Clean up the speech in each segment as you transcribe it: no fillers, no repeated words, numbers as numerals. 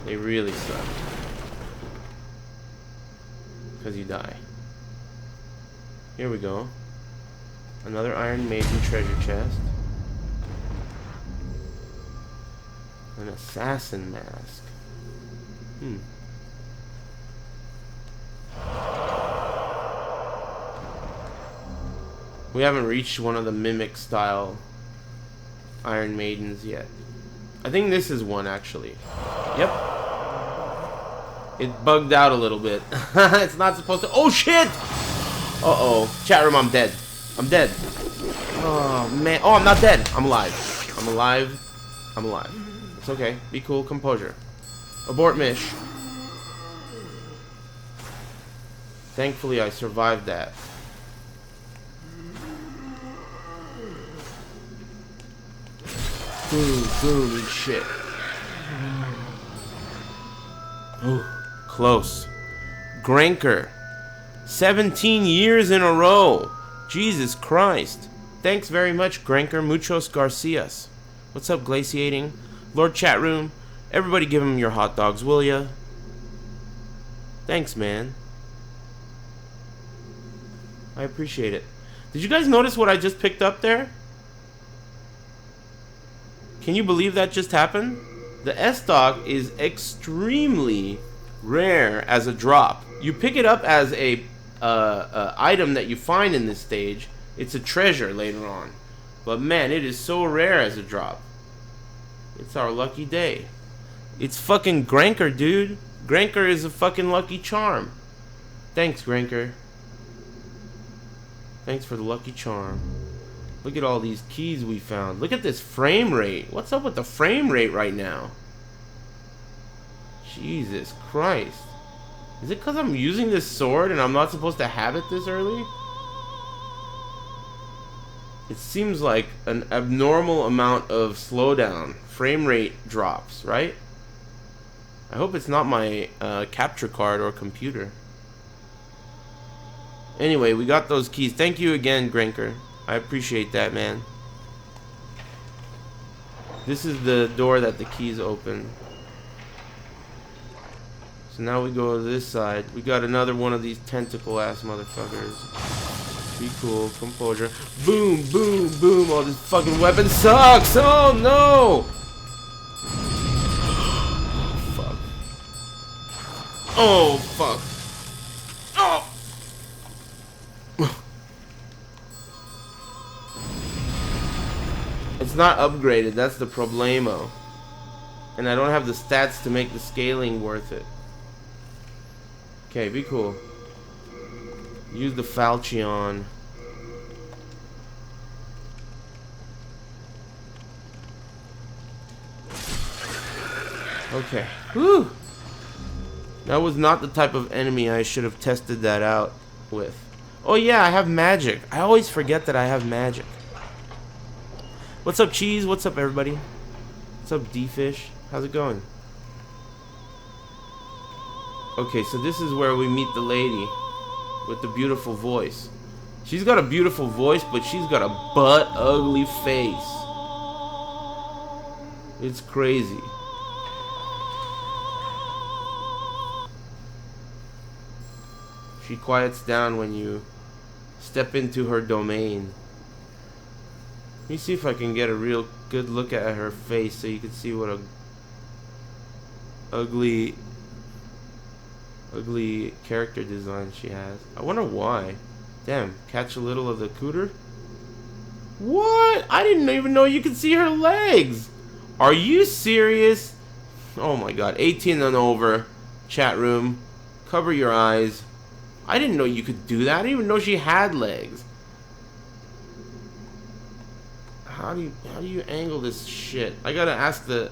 They really suck. Because you die. Here we go. Another Iron Maiden treasure chest. An assassin mask. We haven't reached one of the mimic style Iron Maidens yet. I think this is one actually. Yep. It bugged out a little bit. It's not supposed to. Oh shit! Uh-oh. Chat room, I'm dead. I'm dead. Oh man. Oh, I'm not dead. I'm alive. I'm alive. I'm alive. It's okay. Be cool. Composure. Abort Mish. Thankfully, I survived that. Boom, boom, and shit. Ooh, close. Granker. 17 years in a row. Jesus Christ. Thanks very much, Granker. Muchos Garcias. What's up, Glaciating? Lord Chat Room. Everybody give him your hot dogs, will ya? Thanks, man. I appreciate it. Did you guys notice what I just picked up there? Can you believe that just happened? The S-Stock is extremely rare as a drop. You pick it up as a item that you find in this stage. It's a treasure later on. But man, it is so rare as a drop. It's our lucky day. It's fucking Granker, dude. Granker is a fucking lucky charm. Thanks, Granker. Thanks for the lucky charm. Look at all these keys we found. Look at this frame rate. What's up with the frame rate right now? Jesus Christ. Is it because I'm using this sword and I'm not supposed to have it this early? It seems like an abnormal amount of slowdown. Frame rate drops, right? I hope it's not my capture card or computer. Anyway, we got those keys. Thank you again, Granker. I appreciate that, man. This is the door that the keys open. So now we go to this side. We got another one of these tentacle ass motherfuckers. Be cool, composure. Boom, boom, boom. Oh, this fucking weapon sucks. Oh no. Fuck. Oh fuck. Oh. It's not upgraded, that's the problemo. And I don't have the stats to make the scaling worth it. Okay, be cool. Use the Falchion. Okay. Whew! That was not the type of enemy I should have tested that out with. Oh yeah, I have magic. I always forget that I have magic. What's up, Cheese? What's up, everybody? What's up, D-Fish? How's it going? Okay, so this is where we meet the lady with the beautiful voice. She's got a beautiful voice, but she's got a butt-ugly face. It's crazy. She quiets down when you step into her domain. Let me see if I can get a real good look at her face so you can see what a ugly character design she has. I wonder why. Damn, catch a little of the cooter? What? I didn't even know you could see her legs. Are you serious? Oh my god. 18 and over. Chat room. Cover your eyes. I didn't know you could do that. I didn't even know she had legs. How do you angle this shit? I gotta ask the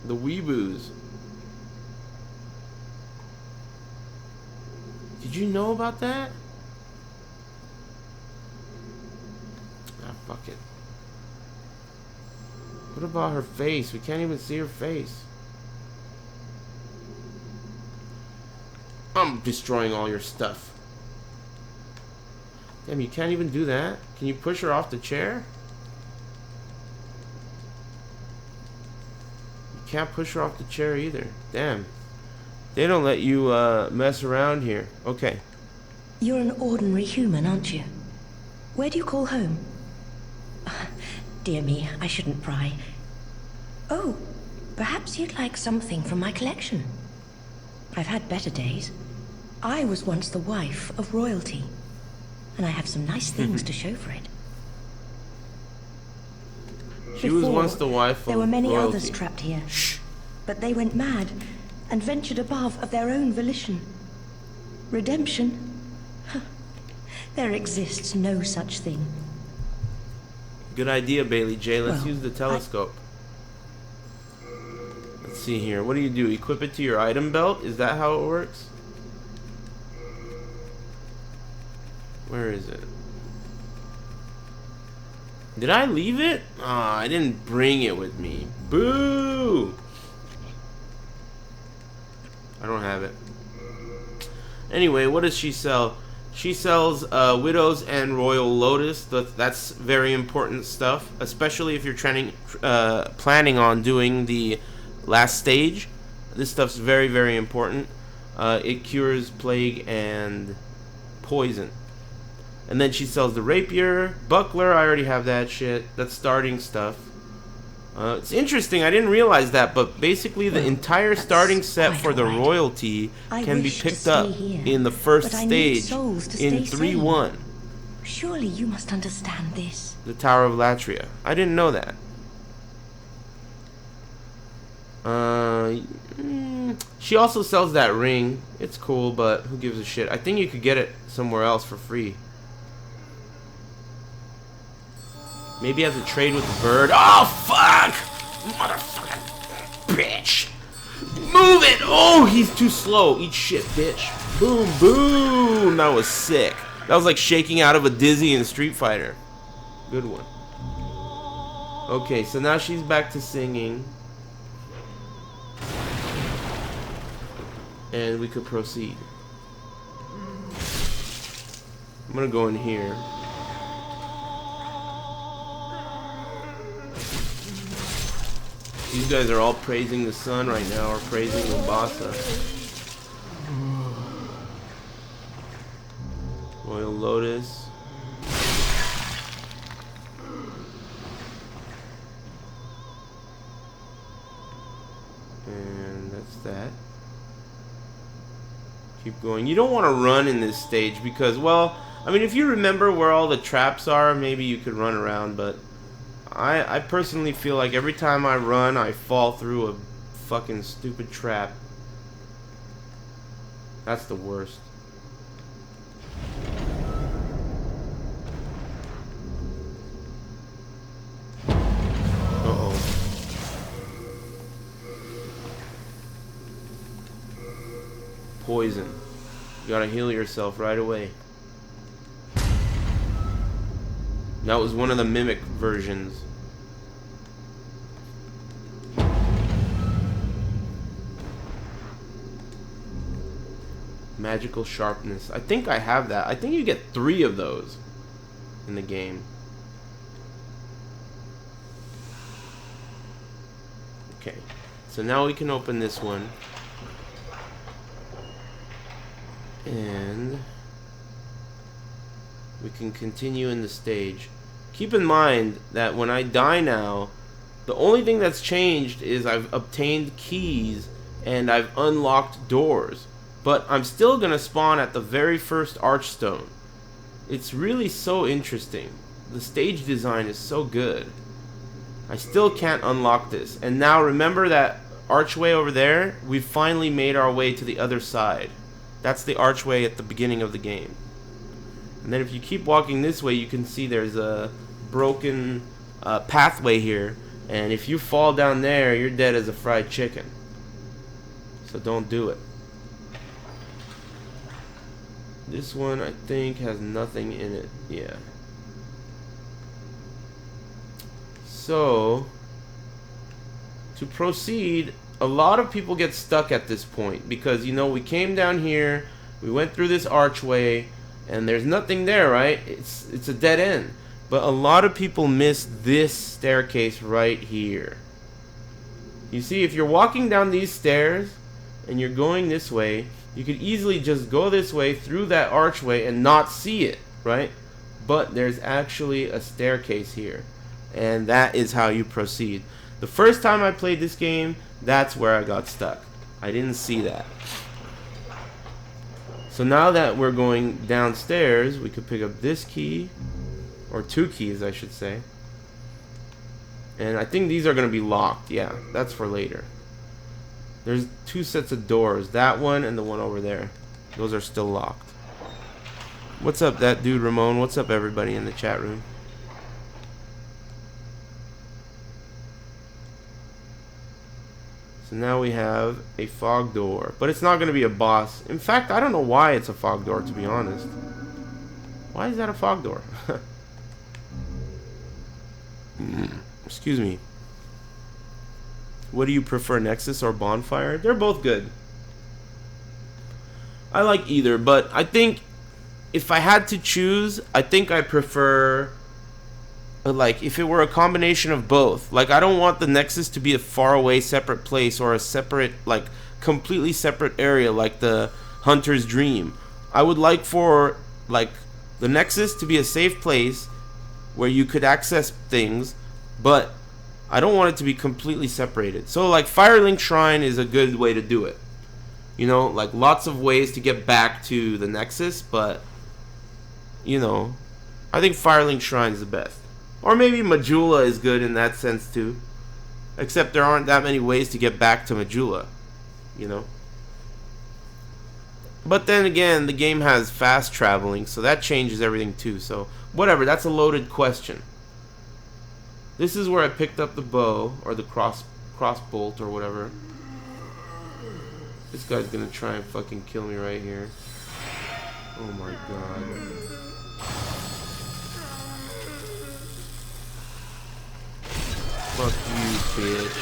weeboos. Did you know about that? Ah, fuck it. What about her face? We can't even see her face. I'm destroying all your stuff. Damn, you can't even do that? Can you push her off the chair? You can't push her off the chair either. Damn. They don't let you mess around here. Okay. You're an ordinary human, aren't you? Where do you call home? Dear me, I shouldn't pry. Oh, perhaps you'd like something from my collection. I've had better days. I was once the wife of royalty, and I have some nice things to show for it. She was once the wife of royalty. There were many royalty. others trapped here. Shh. But they went mad and ventured above of their own volition. Redemption? There exists no such thing. Good idea, Bailey J. Let's use the telescope. Let's see here. What do you do? Equip it to your item belt? Is that how it works? Where is it? Did I leave it? Ah, I didn't bring it with me. Boo! I don't have it. Anyway, what does she sell? She sells Widows and Royal Lotus. That's very important stuff, especially if you're planning on doing the last stage. This stuff's very, very important. It cures plague and poison. And then she sells the Rapier, Buckler. I already have that shit. That's starting stuff. It's interesting. I didn't realize that, but basically the entire starting set for the royalty can be picked up in the first stage in 3-1. Surely you must understand this. The Tower of Latria. I didn't know that. She also sells that ring. It's cool, but who gives a shit? I think you could get it somewhere else for free. Maybe as a trade with the bird. Oh, fuck! Motherfucking bitch! Move it! Oh, he's too slow. Eat shit, bitch. Boom, boom! That was sick. That was like shaking out of a dizzy in Street Fighter. Good one. Okay, so now she's back to singing. And we could proceed. I'm gonna go in here. These guys are all praising the sun right now, or praising Mombasa. Royal Lotus. And that's that. Keep going. You don't want to run in this stage because, well, I mean, if you remember where all the traps are, maybe you could run around, but I personally feel like every time I run, I fall through a fucking stupid trap. That's the worst. Uh-oh. Poison. You gotta heal yourself right away. That was one of the mimic versions. Magical sharpness. I think I have that. I think you get 3 of those in the game. Okay. So now we can open this one. And we can continue in the stage. Keep in mind that when I die now, the only thing that's changed is I've obtained keys and I've unlocked doors. But I'm still gonna spawn at the very first archstone. It's really so interesting. The stage design is so good. I still can't unlock this. And now remember that archway over there? We've finally made our way to the other side. That's the archway at the beginning of the game. And then if you keep walking this way, you can see there's a broken pathway here. And if you fall down there, you're dead as a fried chicken. So don't do it. This one, I think, has nothing in it. Yeah. So, to proceed, a lot of people get stuck at this point because, you know, we came down here, we went through this archway, and there's nothing there, right? It's a dead end. But a lot of people miss this staircase right here. You see, if you're walking down these stairs and you're going this way, you could easily just go this way through that archway and not see it, right? But there's actually a staircase here, and that is how you proceed. The first time I played this game, that's where I got stuck. I didn't see that. So now that we're going downstairs, we could pick up this key, or 2 keys I should say. And I think these are going to be locked. Yeah, that's for later. There's 2 sets of doors. That one and the one over there. Those are still locked. What's up, that dude Ramon? What's up, everybody in the chat room? So now we have a fog door. But it's not going to be a boss. In fact, I don't know why it's a fog door, to be honest. Why is that a fog door? Excuse me. What do you prefer, Nexus or Bonfire? They're both good. I like either, but I think if I had to choose, I think I prefer, like, if it were a combination of both. Like, I don't want the Nexus to be a faraway separate place or a separate, like, completely separate area like the Hunter's Dream. I would like for, like, the Nexus to be a safe place where you could access things, but I don't want it to be completely separated. So, like, Firelink Shrine is a good way to do it. You know, like, lots of ways to get back to the Nexus, but, you know, I think Firelink Shrine is the best. Or maybe Majula is good in that sense, too. Except there aren't that many ways to get back to Majula, you know. But then again, the game has fast traveling, so that changes everything, too. So, whatever, that's a loaded question. This is where I picked up the bow, or the crossbolt, or whatever. This guy's gonna try and fucking kill me right here. Oh my god. Fuck you, bitch.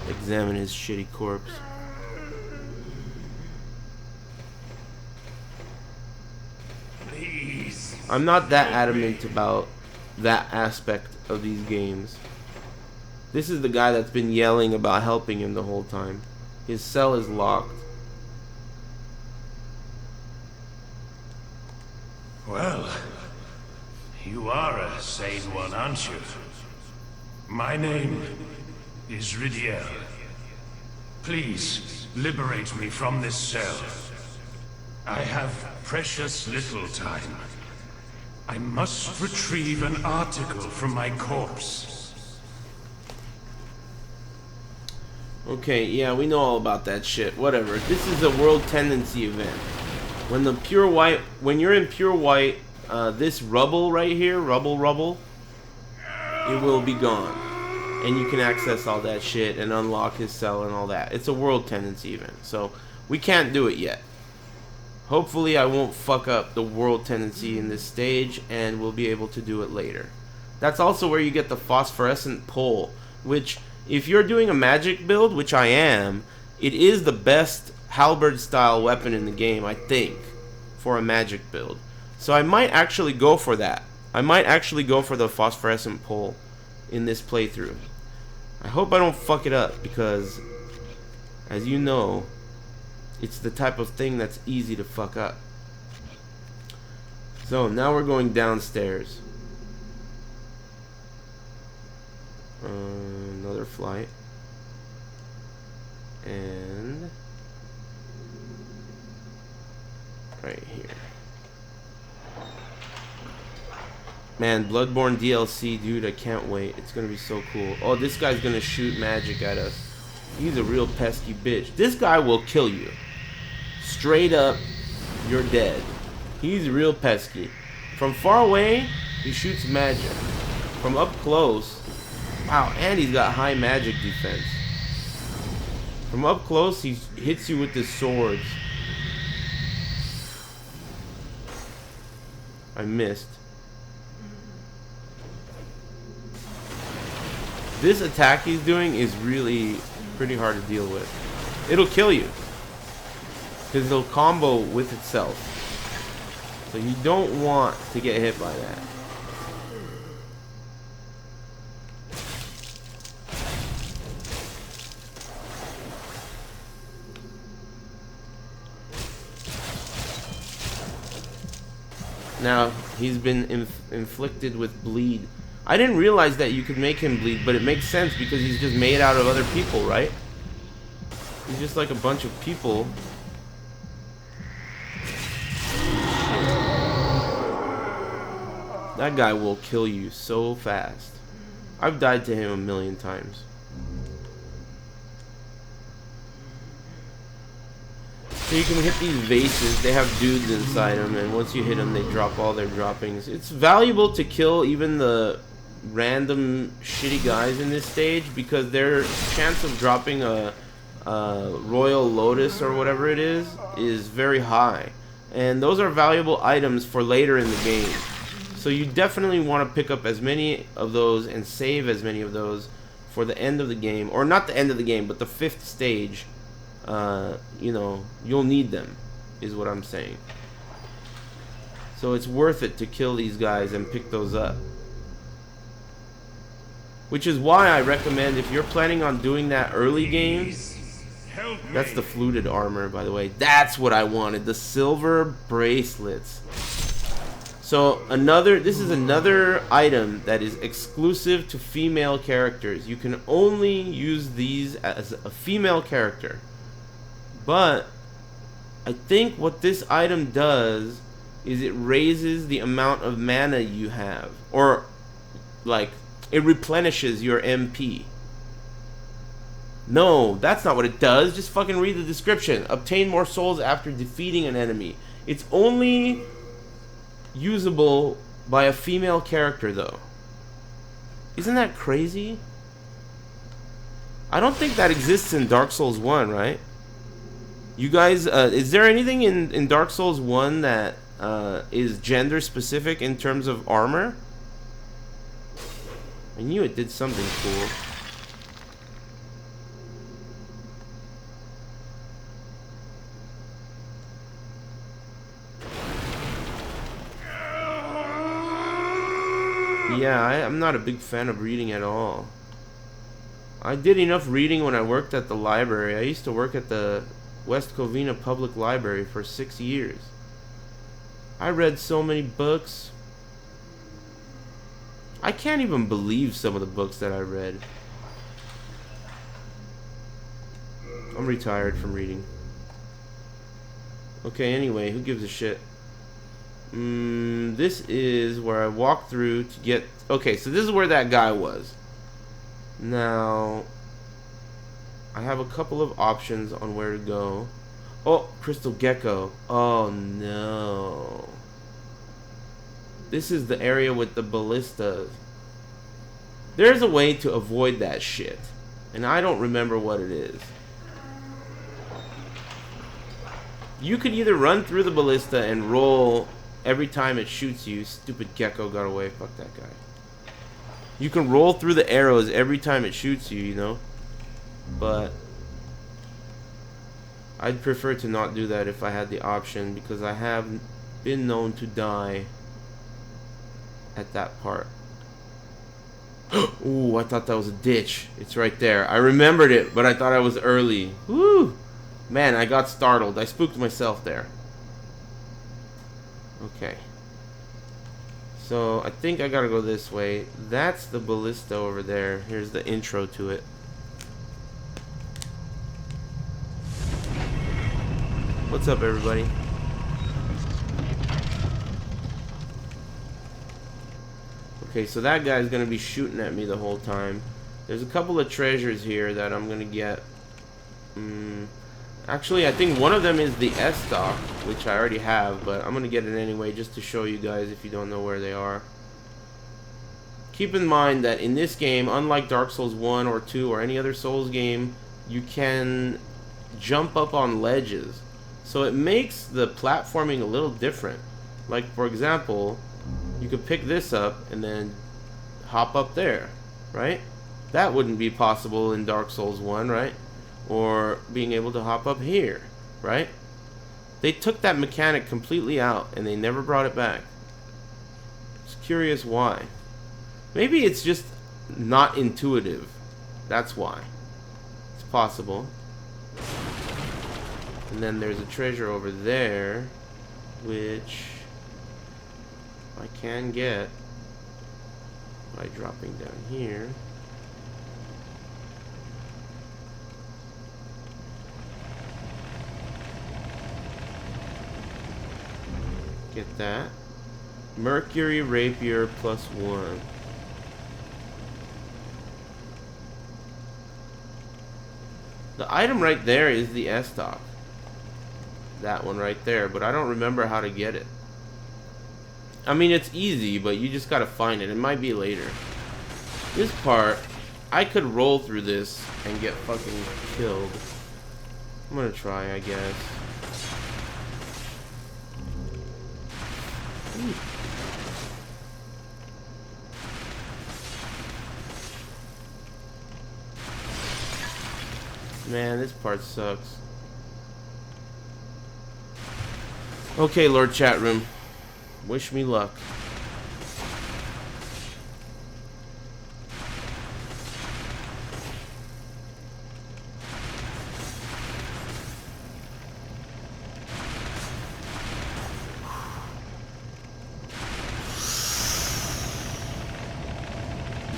Examine his shitty corpse. Please. I'm not that adamant about that aspect of these games. This is the guy that's been yelling about helping him the whole time. His cell is locked. Well, you are a sane one, aren't you? My name is Ridiel. Please, liberate me from this cell. I have precious little time. I must retrieve an article from my corpse. Okay, yeah, we know all about that shit. Whatever. This is a world tendency event. When you're in pure white, this rubble right here, rubble, it will be gone. And you can access all that shit and unlock his cell and all that. It's a world tendency event, so we can't do it yet. Hopefully I won't fuck up the world tendency in this stage, and we'll be able to do it later. That's also where you get the phosphorescent pole, which, if you're doing a magic build, which I am, it is the best halberd style weapon in the game, I think, for a magic build. So I might actually go for that. I might actually go for the phosphorescent pole in this playthrough. I hope I don't fuck it up, because, as you know, it's the type of thing that's easy to fuck up. So now we're going downstairs. Another flight. And right here. Man, Bloodborne DLC, dude, I can't wait. It's gonna be so cool. Oh, this guy's gonna shoot magic at us. He's a real pesky bitch. This guy will kill you. Straight up, you're dead. He's real pesky. From far away, he shoots magic. From up close, wow, and he's got high magic defense. From up close, he hits you with his swords. I missed. This attack he's doing is really pretty hard to deal with. It'll kill you, because it'll combo with itself. So you don't want to get hit by that. Now, he's been inflicted with bleed. I didn't realize that you could make him bleed, but it makes sense because he's just made out of other people, right? He's just like a bunch of people. That guy will kill you so fast. I've died to him a million times. So you can hit these vases. They have dudes inside them, and once you hit them, they drop all their droppings. It's valuable to kill even the random shitty guys in this stage because their chance of dropping a Royal Lotus or whatever it is very high. And those are valuable items for later in the game. So you definitely want to pick up as many of those and save as many of those for the end of the game. Or not the end of the game, but the 5th stage. You know, you'll need them, is what I'm saying. So it's worth it to kill these guys and pick those up. Which is why I recommend, if you're planning on doing that early game, that's the fluted armor, by the way. That's what I wanted, the silver bracelets. So this is another item that is exclusive to female characters. You can only use these as a female character. But I think what this item does is it raises the amount of mana you have. Or, like, it replenishes your MP. No, that's not what it does. Just fucking read the description. Obtain more souls after defeating an enemy. It's only usable by a female character, though. Isn't that crazy? I don't think that exists in Dark Souls 1, right? You guys, is there anything in Dark Souls 1 that is gender specific in terms of armor? I knew it did something cool. Yeah, I'm not a big fan of reading at all. I did enough reading when I worked at the library. I used to work at the West Covina Public Library for 6 years. I read so many books. I can't even believe some of the books that I read. I'm retired from reading. Okay, anyway, who gives a shit? This is where I walked through to get... Okay, so this is where that guy was. Now, I have a couple of options on where to go. Oh, Crystal Gecko. Oh, no. This is the area with the ballistas. There's a way to avoid that shit. And I don't remember what it is. You could either run through the ballista and roll every time it shoots you. Stupid gecko got away. Fuck that guy. You can roll through the arrows every time it shoots you, you know? But I'd prefer to not do that if I had the option, because I have been known to die at that part. Ooh, I thought that was a ditch. It's right there. I remembered it, but I thought I was early. Woo! Man, I got startled. I spooked myself there. Okay. So, I think I gotta go this way. That's the ballista over there. Here's the intro to it. What's up, everybody? Okay, so that guy's gonna be shooting at me the whole time. There's a couple of treasures here that I'm gonna get. Actually, I think one of them is the S-Stock, which I already have, but I'm gonna get it anyway just to show you guys if you don't know where they are. Keep in mind that in this game, unlike Dark Souls 1 or 2 or any other Souls game, you can jump up on ledges. So it makes the platforming a little different. Like, for example, you could pick this up and then hop up there, right? That wouldn't be possible in Dark Souls 1, right? Or being able to hop up here, right? They took that mechanic completely out and they never brought it back. Just curious why. Maybe it's just not intuitive. That's why. It's possible. And then there's a treasure over there, which I can get by dropping down here. Get that. Mercury Rapier +1. The item right there is the S-Dock. That one right there, but I don't remember how to get it. I mean, it's easy, but you just gotta find it. It might be later. This part, I could roll through this and get fucking killed. I'm gonna try, I guess. Man, this part sucks. Okay, Lord Chat Room. Wish me luck.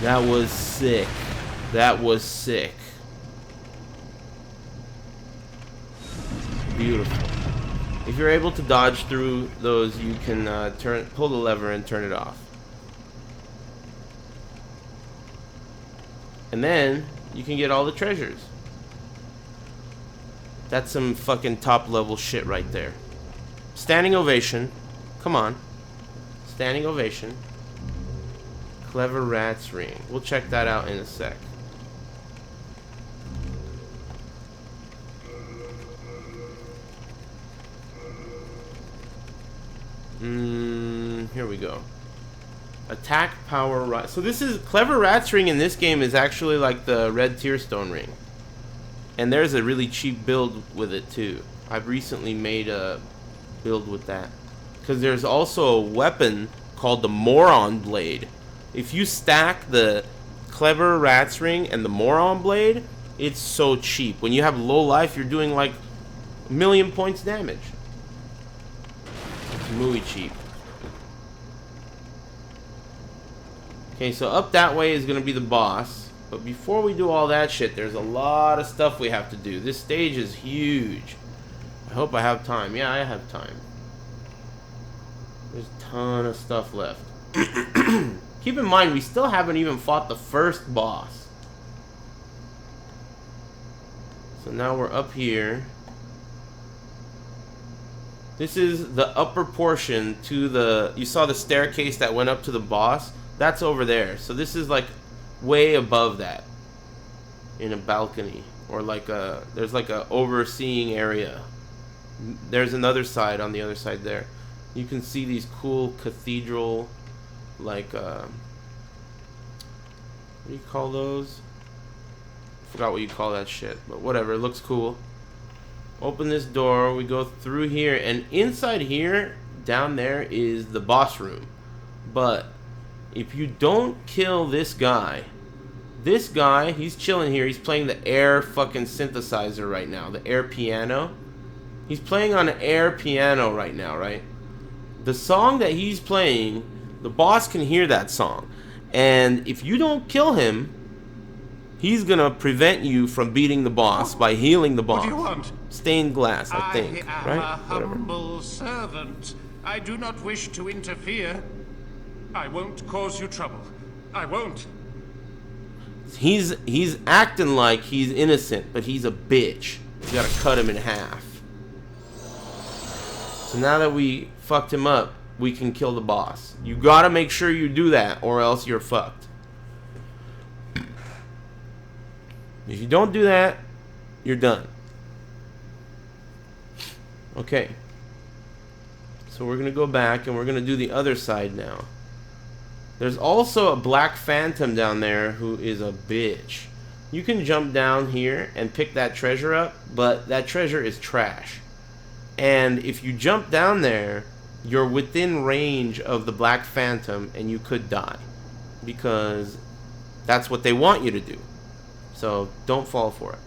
That was sick. That was sick. Beautiful. If you're able to dodge through those, you can pull the lever and turn it off. And then you can get all the treasures. That's some fucking top level shit right there. Standing ovation. Come on. Standing ovation. Clever Rat's Ring. We'll check that out in a sec. Here we go. Attack power rise. So this is Clever Rat's Ring in this game is actually like the red Tearstone ring. And there's a really cheap build with it too. I've recently made a build with that. Because there's also a weapon called the Moron Blade. If you stack the Clever Rat's Ring and the Moron Blade, it's so cheap. When you have low life, you're doing like 1,000,000 points damage. It's muy cheap. Okay, so up that way is going to be the boss. But before we do all that shit, there's a lot of stuff we have to do. This stage is huge. I hope I have time. Yeah, I have time. There's a ton of stuff left. Keep in mind, we still haven't even fought the first boss. So now we're up here. This is the upper portion to the... You saw the staircase that went up to the boss? That's over there. So this is like way above that. In a balcony. Or like a... There's like a overseeing area. There's another side on the other side there. You can see these cool cathedral... Like, what do you call those? I forgot what you call that shit. But whatever, it looks cool. Open this door, we go through here, and inside here, down there, is the boss room. But if you don't kill this guy, he's chilling here, he's playing the air fucking synthesizer right now, the air piano. He's playing on an air piano right now, right? The song that he's playing, the boss can hear that song. And if you don't kill him, he's gonna prevent you from beating the boss by healing the boss. What do you want? Stained glass, I think. I am right? a humble servant. I do not wish to interfere. I won't cause you trouble. I won't. He's acting like he's innocent, but he's a bitch. You gotta cut him in half. So now that we fucked him up, we can kill the boss. You gotta make sure you do that, or else you're fucked. If you don't do that, you're done. Okay. So we're gonna go back and we're gonna do the other side now. There's also a black phantom down there who is a bitch. You can jump down here and pick that treasure up, but that treasure is trash. And if you jump down there, you're within range of the black phantom and you could die. Because that's what they want you to do. So don't fall for it.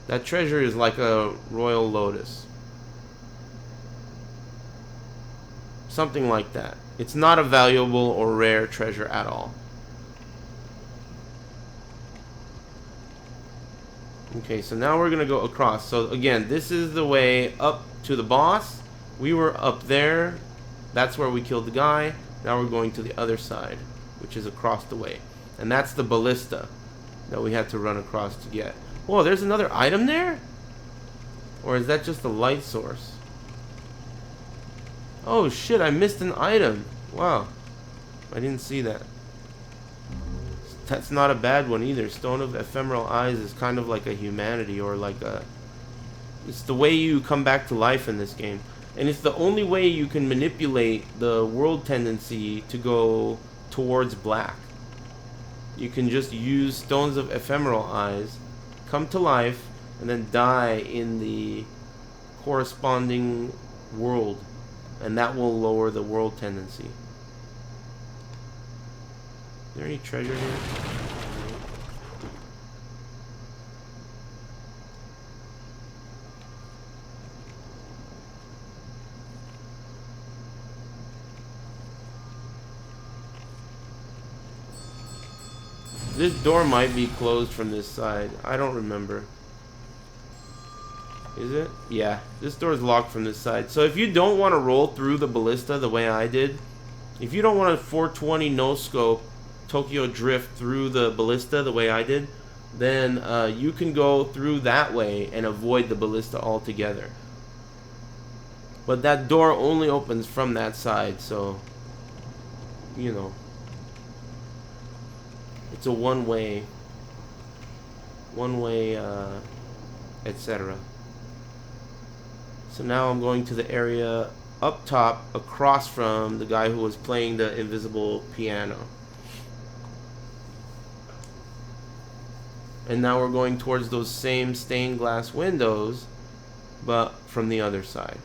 That treasure is like a royal lotus. Something like that. It's not a valuable or rare treasure at all. Okay, so now we're gonna go across. So again, this is the way up to the boss. We were up there. That's where we killed the guy. Now we're going to the other side, which is across the way. And that's the ballista that we had to run across to get. Whoa, there's another item there? Or is that just a light source? Oh shit, I missed an item. Wow. I didn't see that. That's not a bad one either. Stone of Ephemeral Eyes is kind of like a humanity, or like a... It's the way you come back to life in this game. And it's the only way you can manipulate the world tendency to go towards black. You can just use Stones of Ephemeral Eyes, come to life, and then die in the corresponding world. And that will lower the world tendency. Is there any treasure here? This door might be closed from this side. I don't remember. Is it? Yeah, this door is locked from this side. So if you don't want to roll through the ballista the way I did, if you don't want a 420 no scope Tokyo drift through the ballista the way I did, then you can go through that way and avoid the ballista altogether. But that door only opens from that side, so you know, it's a one-way, etc. So now I'm going to the area up top across from the guy who was playing the invisible piano. And now we're going towards those same stained glass windows, but from the other side.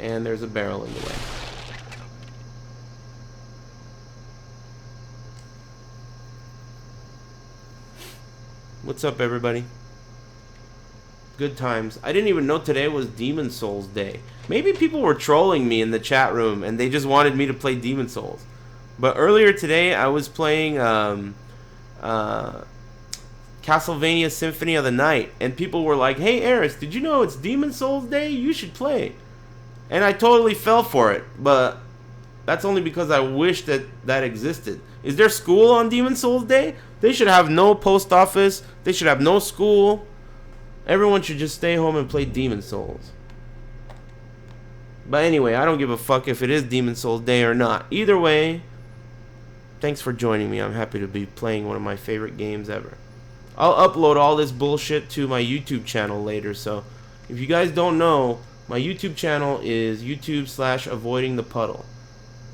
And there's a barrel in the way. What's up, everybody? Good times. I didn't even know today was Demon Souls Day. Maybe people were trolling me in the chat room and they just wanted me to play Demon Souls. But earlier today I was playing Castlevania Symphony of the Night, and people were like, "Hey Eris, did you know it's Demon Souls Day? You should play." And I totally fell for it, but that's only because I wish that existed. Is there school on Demon Souls Day? They should have no post office. They should have no school. Everyone should just stay home and play Demon Souls. But anyway, I don't give a fuck if it is Demon Souls Day or not. Either way, thanks for joining me. I'm happy to be playing one of my favorite games ever. I'll upload all this bullshit to my YouTube channel later, so if you guys don't know, my YouTube channel is YouTube/AvoidingThePuddle.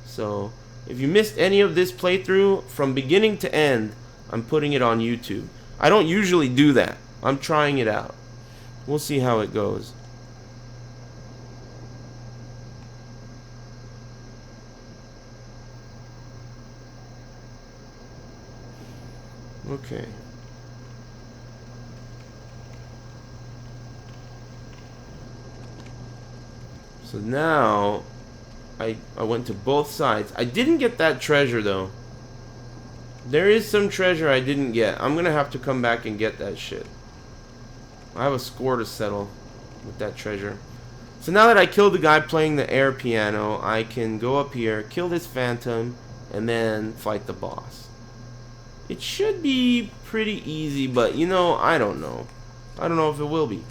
So if you missed any of this playthrough from beginning to end, I'm putting it on YouTube. I don't usually do that. I'm trying it out. We'll see how it goes. Okay. So now I went to both sides. I didn't get that treasure though. There is some treasure I didn't get. I'm gonna have to come back and get that shit. I have a score to settle with that treasure. So now that I killed the guy playing the air piano, I can go up here, kill this phantom, and then fight the boss. It should be pretty easy, but you know, I don't know. I don't know if it will be.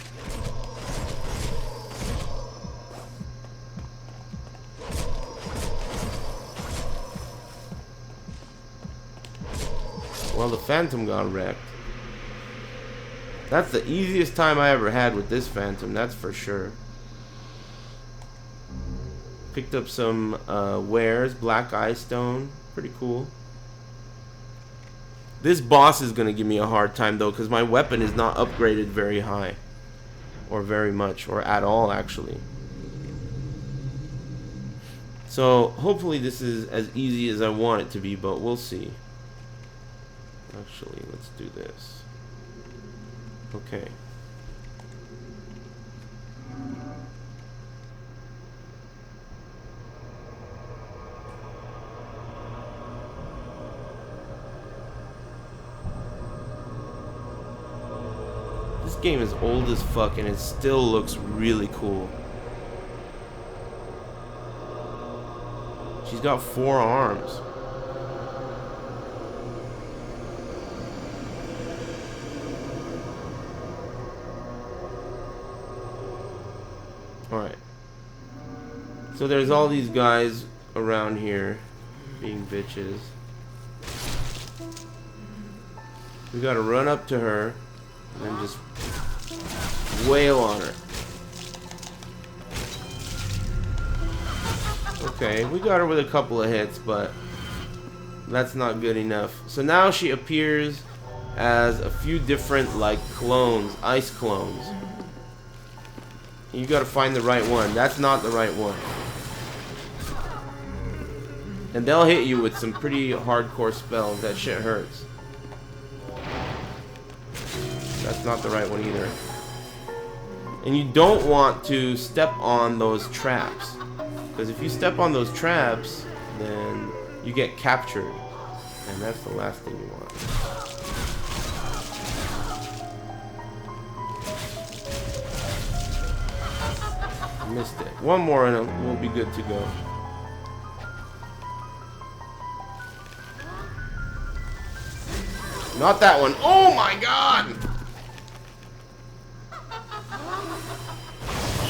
Well, the phantom got wrecked. That's the easiest time I ever had with this phantom, that's for sure. Picked up some wares, black eye stone, pretty cool. This boss is gonna give me a hard time though, because my weapon is not upgraded very high. Or very much, or at all actually. So hopefully this is as easy as I want it to be, but we'll see. Actually, let's do this. Okay. This game is old as fuck and it still looks really cool. She's got 4 arms. Alright. So there's all these guys around here being bitches. We gotta run up to her and then just wail on her. Okay, we got her with a couple of hits, but that's not good enough. So now she appears as a few different, like, clones, ice clones. You gotta find the right one. That's not the right one. And they'll hit you with some pretty hardcore spells. That shit hurts. That's not the right one either. And you don't want to step on those traps. Because if you step on those traps, then you get captured. And that's the last thing you want. Missed it. One more and we'll be good to go. Not that one. Oh my god!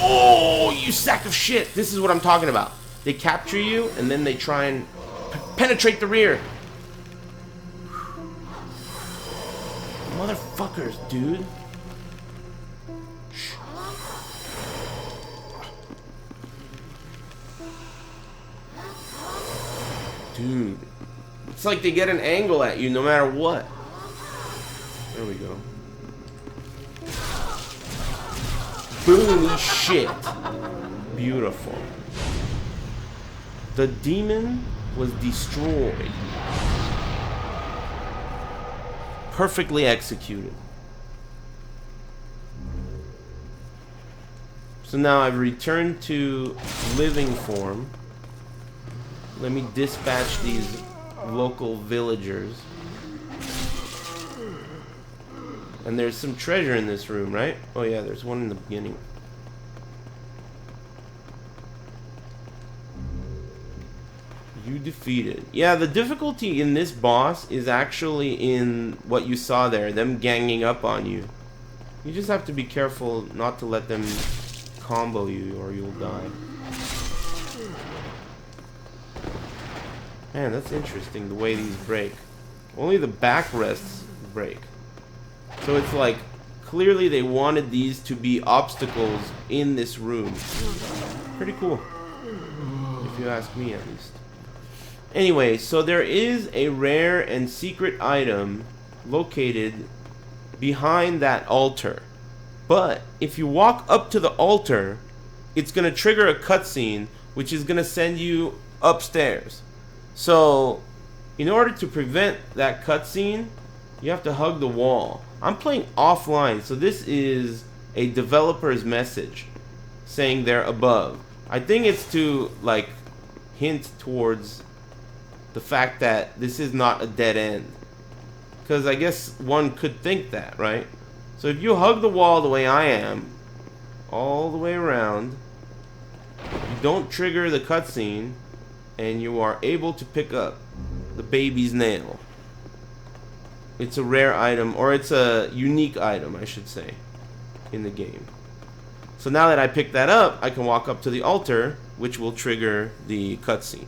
Oh, you sack of shit. This is what I'm talking about. They capture you and then they try and penetrate the rear. Motherfuckers, dude. Shh. Dude. It's like they get an angle at you no matter what. There we go. Boom shit. Beautiful. The demon was destroyed. Perfectly executed. So now I've returned to living form. Let me dispatch these local villagers. And there's some treasure in this room, right? Oh yeah, there's one in the beginning. You defeated. Yeah, the difficulty in this boss is actually in what you saw there, them ganging up on you. You just have to be careful not to let them combo you or you'll die. Man, that's interesting, the way these break. Only the backrests break. So it's like, clearly they wanted these to be obstacles in this room. Pretty cool, if you ask me at least. Anyway, so there is a rare and secret item located behind that altar. But if you walk up to the altar, it's going to trigger a cutscene, which is going to send you upstairs. So, in order to prevent that cutscene, you have to hug the wall. I'm playing offline, so this is a developer's message saying they're above. I think it's to, like, hint towards the fact that this is not a dead end. Because I guess one could think that, right? So if you hug the wall the way I am, all the way around, you don't trigger the cutscene, and you are able to pick up the baby's nail. It's a rare item, or it's a unique item, I should say, in the game. So now that I picked that up, I can walk up to the altar, which will trigger the cutscene.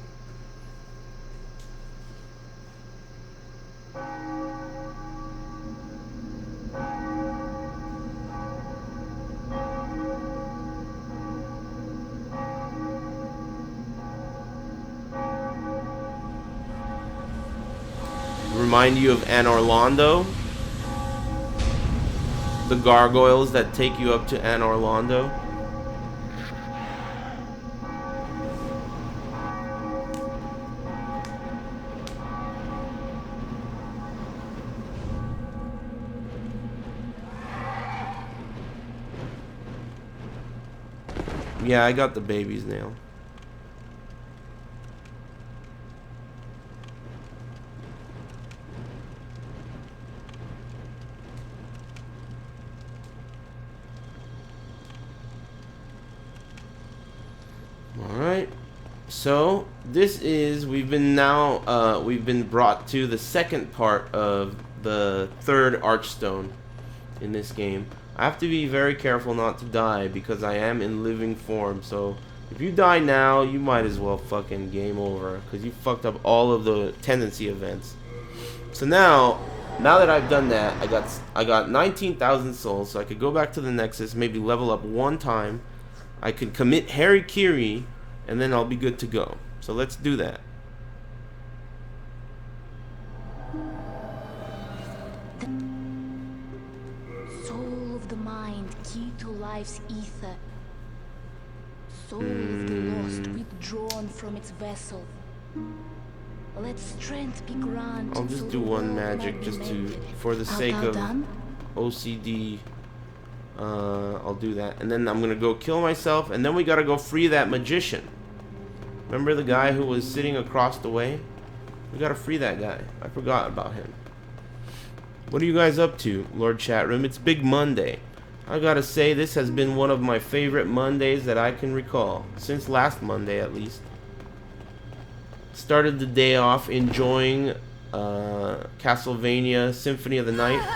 Remind you of Anor Londo, the gargoyles that take you up to Anor Londo. Yeah, I got the baby's nail. So this is we've been brought to the second part of the third archstone in this game. I have to be very careful not to die because I am in living form. So if you die now, you might as well fucking game over because you fucked up all of the tendency events. So now that I've done that, I got 19,000 souls, so I could go back to the Nexus, maybe level up one time. I could commit Harikiri, and then I'll be good to go. So let's do that. Soul of the mind, key to life's ether. Soul of the lost, withdrawn from its vessel. Let strength be granted. I'll just do one magic just to, for the sake of OCD. I'll do that, and then I'm gonna go kill myself, and then we gotta go free that magician. Remember the guy who was sitting across the way? We gotta free that guy. I forgot about him. What are you guys up to, Lord Chatroom? It's Big Monday. I gotta say, this has been one of my favorite Mondays that I can recall, since last Monday at least. Started the day off enjoying Castlevania Symphony of the Night,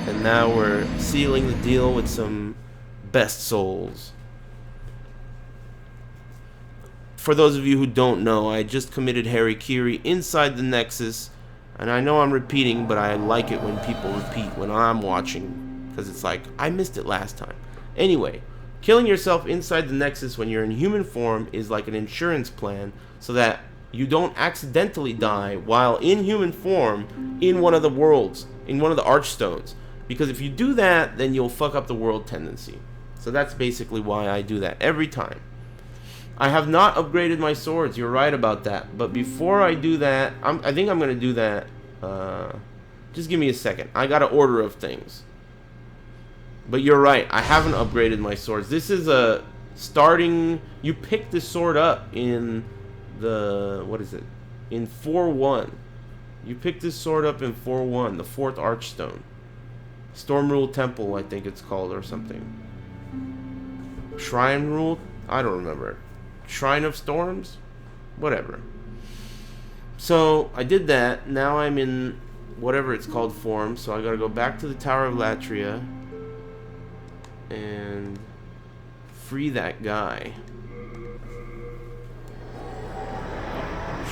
and now we're sealing the deal with some best souls. For those of you who don't know, I just committed Harikiri inside the Nexus, and I know I'm repeating, but I like it when people repeat when I'm watching, because it's like, I missed it last time. Anyway, killing yourself inside the Nexus when you're in human form is like an insurance plan, so that you don't accidentally die while in human form in one of the worlds, in one of the archstones. Because if you do that, then you'll fuck up the world tendency. So that's basically why I do that every time. I have not upgraded my swords, you're right about that. But before I do that, I think I'm going to do that. Just give me a second. I got an order of things. But you're right, I haven't upgraded my swords. This is a starting... You pick the sword up in the... What is it? In 4-1. You pick this sword up in 4-1, the 4th Archstone. Storm Rule Temple, I think it's called, or something. Shrine Rule? I don't remember. Shrine of Storms? Whatever. So, I did that. Now I'm in whatever it's called form. So I gotta go back to the Tower of Latria and free that guy.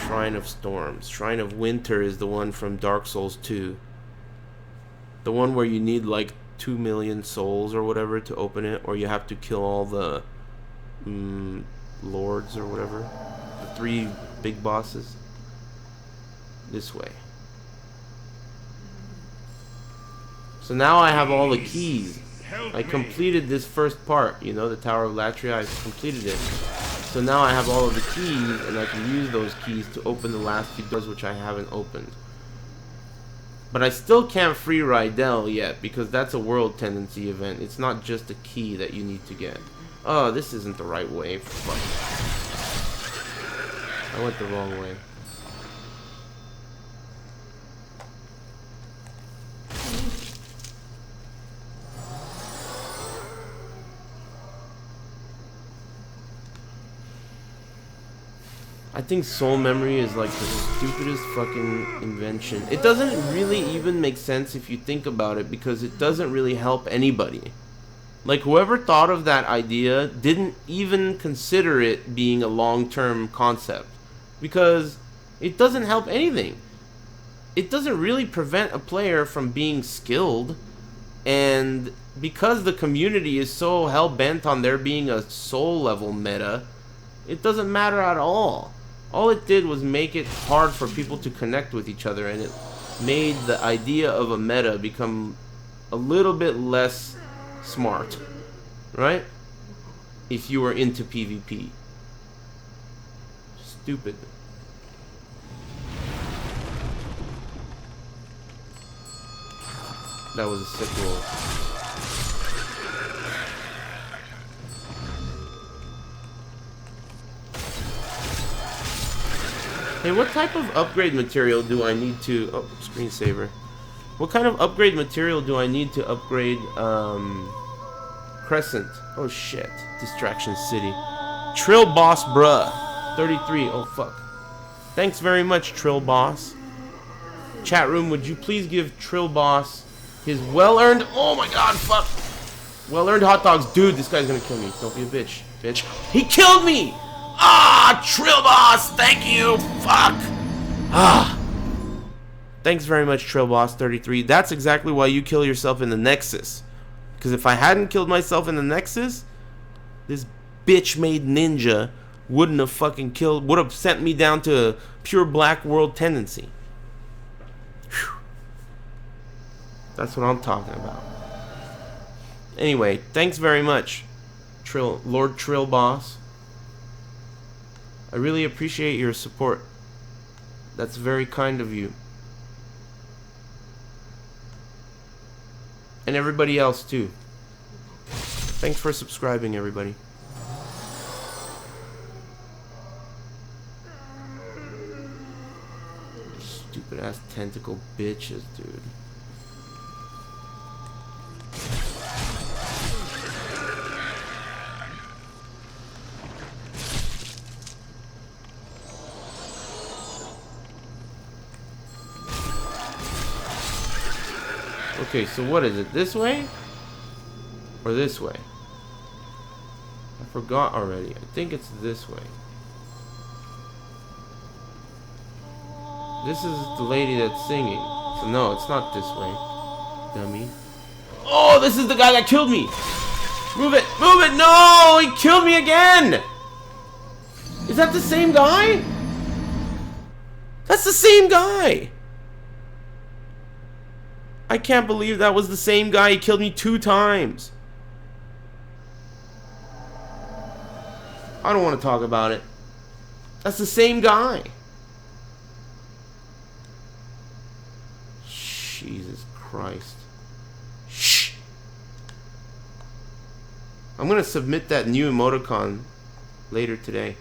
Shrine of Storms. Shrine of Winter is the one from Dark Souls 2. The one where you need like 2 million souls or whatever to open it, or you have to kill all the lords or whatever. The 3 big bosses. This way. So now I have all the keys. I completed this first part, you know, the Tower of Latria. I completed it. So now I have all of the keys, and I can use those keys to open the last few doors which I haven't opened. But I still can't free Rydell yet, because that's a world tendency event. It's not just a key that you need to get. Oh, this isn't the right way. Fuck. I went the wrong way. I think soul memory is like the stupidest fucking invention. It doesn't really even make sense if you think about it, because it doesn't really help anybody. Like, whoever thought of that idea didn't even consider it being a long-term concept, because it doesn't help anything. It doesn't really prevent a player from being skilled, and because the community is so hell-bent on there being a soul level meta, it doesn't matter at all. All it did was make it hard for people to connect with each other, and it made the idea of a meta become a little bit less smart, right? If you were into PvP. Stupid. That was a sick roll. Hey, what type of upgrade material do I need to... Oh, screensaver. What kind of upgrade material do I need to upgrade, Crescent? Oh, shit. Distraction City. Trill Boss, bruh. 33. Oh, fuck. Thanks very much, Trill Boss. Chat room, would you please give Trill Boss his well-earned... Oh, my God, fuck. Well-earned hot dogs. Dude, this guy's gonna kill me. Don't be a bitch. Bitch. He killed me! Ah, Trill Boss! Thank you! Fuck! Ah. Thanks very much, Trill Boss 33. That's exactly why you kill yourself in the Nexus. Because if I hadn't killed myself in the Nexus, this bitch-made ninja wouldn't have fucking killed... Would have sent me down to a pure black world tendency. Whew. That's what I'm talking about. Anyway, thanks very much, Lord Trill Boss. I really appreciate your support. That's very kind of you. And everybody else too. Thanks for subscribing, everybody. Stupid ass tentacle bitches, dude. Okay, so what is it? This way? Or this way? I forgot already. I think it's this way. This is the lady that's singing. So no, it's not this way. Dummy. Oh, this is the guy that killed me! Move it! Move it! No! He killed me again! Is that the same guy? That's the same guy! I can't believe that was the same guy. He killed me 2 times. I don't want to talk about it. That's the same guy. Jesus Christ. Shh. I'm going to submit that new emoticon later today.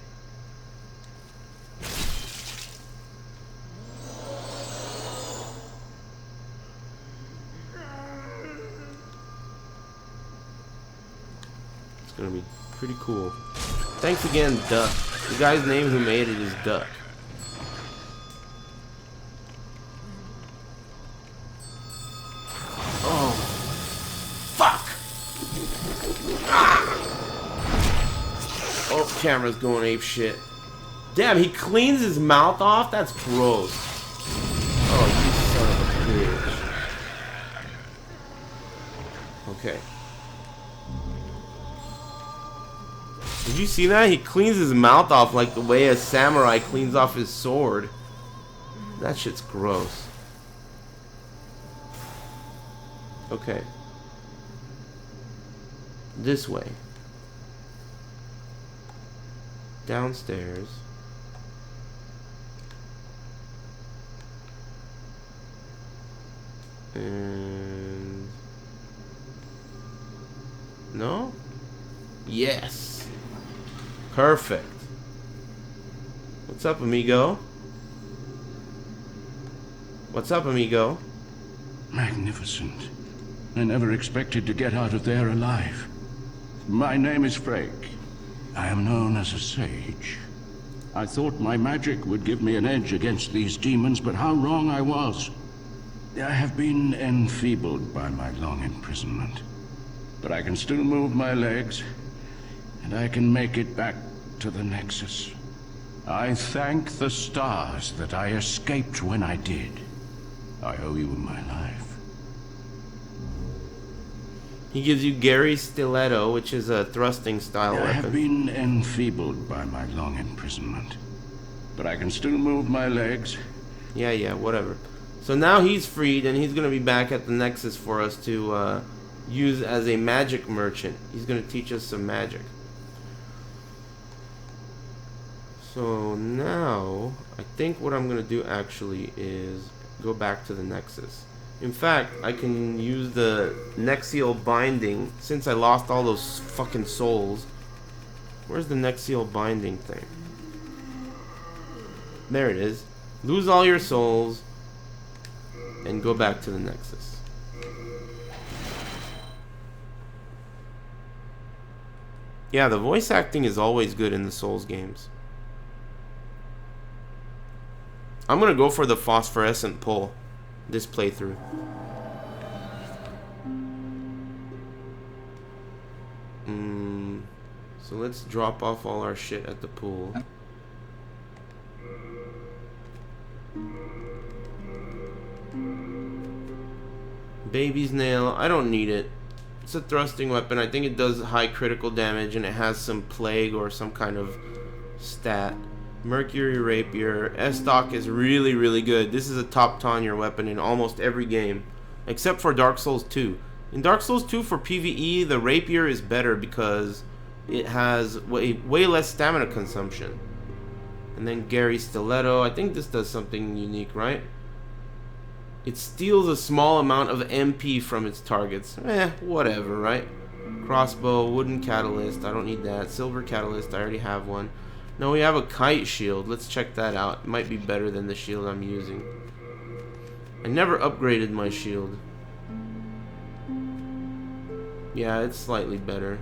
Gonna be pretty cool. Thanks again, Duck. The guy's name who made it is Duck. Oh, fuck! Ah! Oh, camera's going ape shit. Damn, he cleans his mouth off? That's gross. Oh, you son of a bitch. Okay. Did you see that? He cleans his mouth off like the way a samurai cleans off his sword. That shit's gross. Okay. This way. Downstairs. And... No? Yes. Perfect. What's up, amigo? What's up, amigo? Magnificent. I never expected to get out of there alive. My name is Frake. I am known as a sage. I thought my magic would give me an edge against these demons, but how wrong I was. I have been enfeebled by my long imprisonment. But I can still move my legs, and I can make it back to the Nexus. I thank the stars that I escaped when I did. I owe you my life. He gives you Gary's stiletto, which is a thrusting style weapon. I have been enfeebled by my long imprisonment, but I can still move my legs. Yeah, whatever. So now he's freed, and he's going to be back at the Nexus for us to use as a magic merchant. He's going to teach us some magic. So now, I think what I'm going to do actually is go back to the Nexus. In fact, I can use the Nexial binding, since I lost all those fucking souls. Where's the Nexial binding thing? There it is. Lose all your souls, and go back to the Nexus. Yeah, the voice acting is always good in the Souls games. I'm gonna go for the phosphorescent pull this playthrough. So let's drop off all our shit at the pool. Baby's nail, I don't need it. It's a thrusting weapon. I think it does high critical damage and it has some plague or some kind of stat. Mercury rapier. S-Stock is really, really good. This is a top Tanya weapon in almost every game, except for Dark Souls 2. In Dark Souls 2 for PvE, the rapier is better because it has way less stamina consumption. And then Gary's stiletto. I think this does something unique, right? It steals a small amount of MP from its targets. Whatever, right? Crossbow, wooden catalyst. I don't need that. Silver catalyst. I already have one. No, we have a kite shield. Let's check that out. It might be better than the shield I'm using. I never upgraded my shield. Yeah, it's slightly better.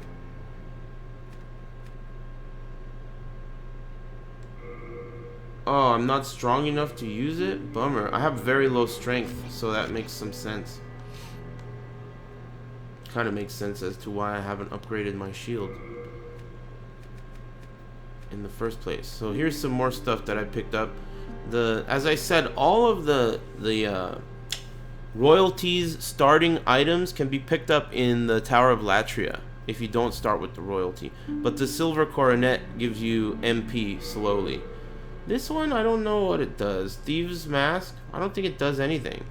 Oh, I'm not strong enough to use it? Bummer. I have very low strength, so that makes some sense. Kind of makes sense as to why I haven't upgraded my shield in the first place. So here's some more stuff that I picked up. As I said, all of the royalties starting items can be picked up in the Tower of Latria if you don't start with the royalty. But the silver coronet gives you MP slowly. This one, I don't know what it does. Thieves' Mask? I don't think it does anything.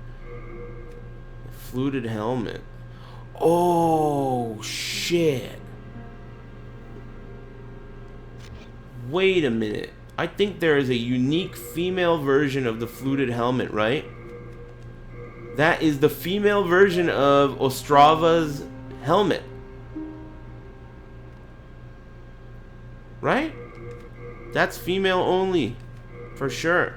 Fluted helmet. Oh, shit. Wait a minute. I think there is a unique female version of the fluted helmet, right? That is the female version of Ostrava's helmet. Right? That's female only. For sure.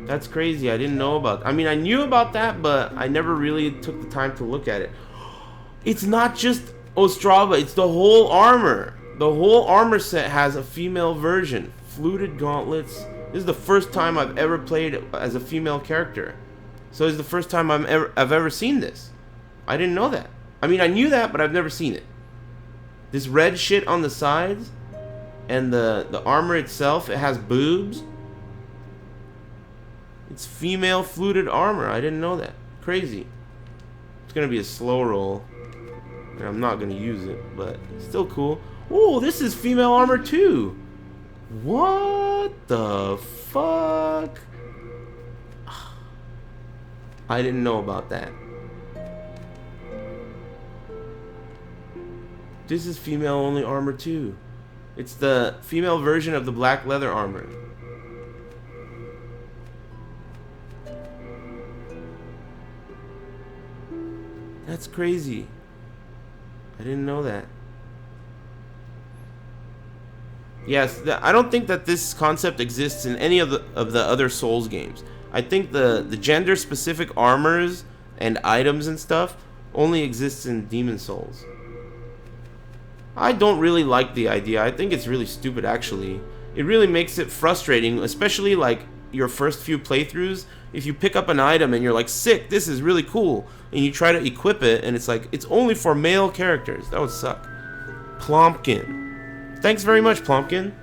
That's crazy. I didn't know about that. I mean, I knew about that, but I never really took the time to look at it. It's not just Ostrava. It's the whole armor. The whole armor set has a female version. Fluted gauntlets. This is the first time I've ever played as a female character. So it's the first time I've ever seen this. I didn't know that. I mean, I knew that, but I've never seen it. This red shit on the sides and the armor itself, it has boobs. It's female fluted armor. I didn't know that. Crazy. It's gonna be a slow roll, and I'm not gonna use it, but still cool. Oh, this is female armor too. What the fuck? I didn't know about that. This is female only armor too. It's the female version of the black leather armor. That's crazy. I didn't know that. Yes, I don't think that this concept exists in any of the other Souls games. I think the gender-specific armors and items and stuff only exists in Demon Souls. I don't really like the idea. I think it's really stupid, actually. It really makes it frustrating, especially like your first few playthroughs. If you pick up an item and you're like, sick, this is really cool, and you try to equip it, and it's like, it's only for male characters. That would suck. Plompkin. Thanks very much, Plompkin.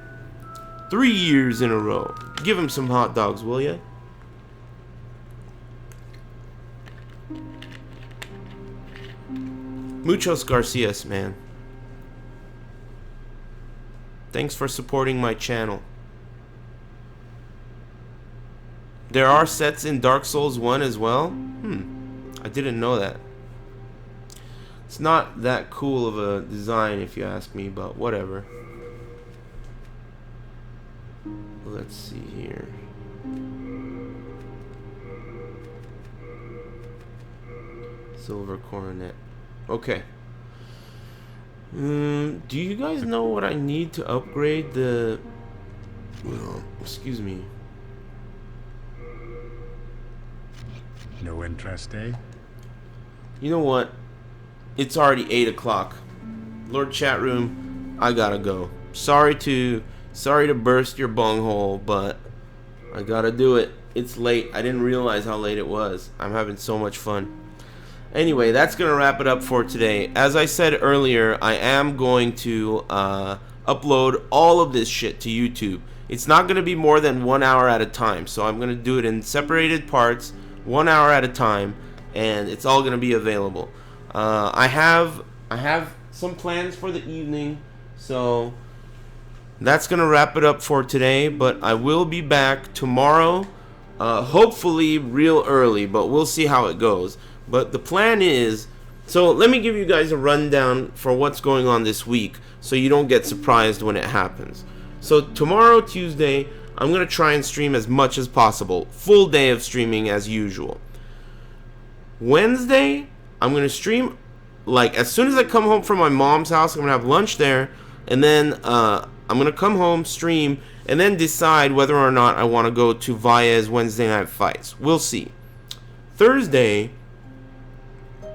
3 years in a row. Give him some hot dogs, will ya? Muchos Garcias, man. Thanks for supporting my channel. There are sets in Dark Souls 1 as well? I didn't know that. It's not that cool of a design if you ask me, but whatever. Let's see here. Silver coronet. Okay. Do you guys know what I need to upgrade the... Excuse me. No interest, eh? You know what? It's already 8 o'clock. Lord Chatroom, I gotta go. Sorry to burst your bunghole, but I gotta do it. It's late. I didn't realize how late it was. I'm having so much fun. Anyway, that's going to wrap it up for today. As I said earlier, I am going to upload all of this shit to YouTube. It's not going to be more than 1 hour at a time. So I'm going to do it in separated parts, 1 hour at a time, and it's all going to be available. I have some plans for the evening, so that's going to wrap it up for today. But I will be back tomorrow, hopefully real early, but we'll see how it goes. But the plan is, so let me give you guys a rundown for what's going on this week so you don't get surprised when it happens. So tomorrow, Tuesday, I'm going to try and stream as much as possible. Full day of streaming as usual. Wednesday, I'm going to stream, like, as soon as I come home from my mom's house, I'm going to have lunch there. And then I'm going to come home, stream, and then decide whether or not I want to go to Valla's Wednesday Night Fights. We'll see. Thursday,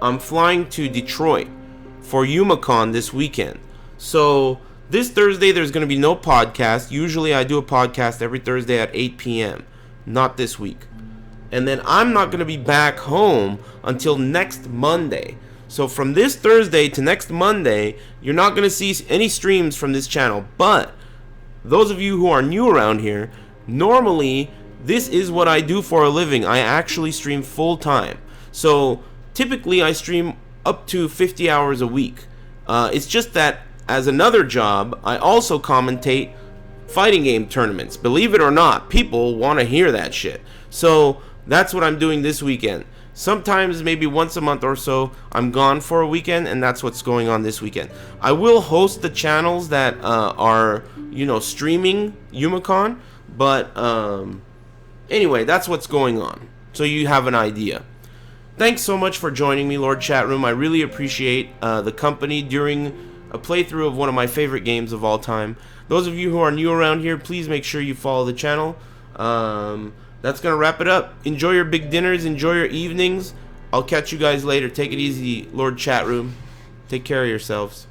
I'm flying to Detroit for YumaCon this weekend. So this Thursday there's going to be no podcast. Usually I do a podcast every Thursday at 8 p.m. Not this week. And then I'm not going to be back home until next Monday. So from this Thursday to next Monday, you're not going to see any streams from this channel. But those of you who are new around here, normally this is what I do for a living. I actually stream full time. So typically, I stream up to 50 hours a week. It's just that, as another job, I also commentate fighting game tournaments. Believe it or not, people want to hear that shit. So, that's what I'm doing this weekend. Sometimes, maybe once a month or so, I'm gone for a weekend, and that's what's going on this weekend. I will host the channels that are, streaming YumaCon, but anyway, that's what's going on. So, you have an idea. Thanks so much for joining me, Lord Chatroom. I really appreciate the company during a playthrough of one of my favorite games of all time. Those of you who are new around here, please make sure you follow the channel. That's going to wrap it up. Enjoy your big dinners. Enjoy your evenings. I'll catch you guys later. Take it easy, Lord Chatroom. Take care of yourselves.